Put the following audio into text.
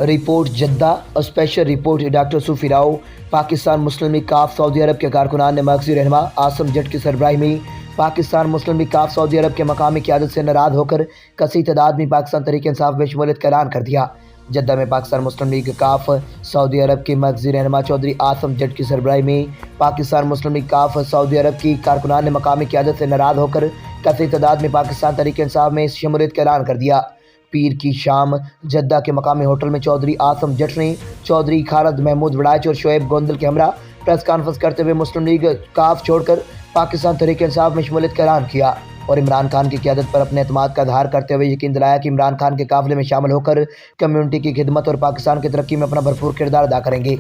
Report Jeddah special report doctor Sufi Rao. Pakistan Muslim League کاف سعودی عرب کے کارکنان نے مرکزی رہنما عاصم جٹ کی سربراہی میں پاکستان مسلم لیگ کاف سعودی عرب کے مقامی قیادت سے ناراض ہو کر کثیر تعداد میں پاکستان تحریک انصاف میں شمولیت کا اعلان کر دیا۔ جدہ میں پاکستان مسلم لیگ کاف سعودی عرب کے مرکزی رہنما چودھری عاصم جٹ کی سربراہی میں پاکستان مسلم لیگ کاف سعودی عرب کی کارکنان نے مقامی قیادت سے ناراض ہو کر کثیر تعداد میں پاکستان تحریک انصاف میں شمولیت کا اعلان کر دیا۔ پیر کی شام جدہ کے مقامی ہوٹل میں چودھری عاصم جٹ نے چودھری خالد محمود وڑائچ اور شعیب گوندل کے ہمراہ پریس کانفرنس کرتے ہوئے مسلم لیگ کاف چھوڑ کر پاکستان تحریک انصاف میں شمولیت کا اعلان کیا اور عمران خان کی قیادت پر اپنے اعتماد کا اظہار کرتے ہوئے یقین دلایا کہ عمران خان کے قافلے میں شامل ہو کر کمیونٹی کی خدمت اور پاکستان کی ترقی میں اپنا بھرپور کردار ادا کریں گے۔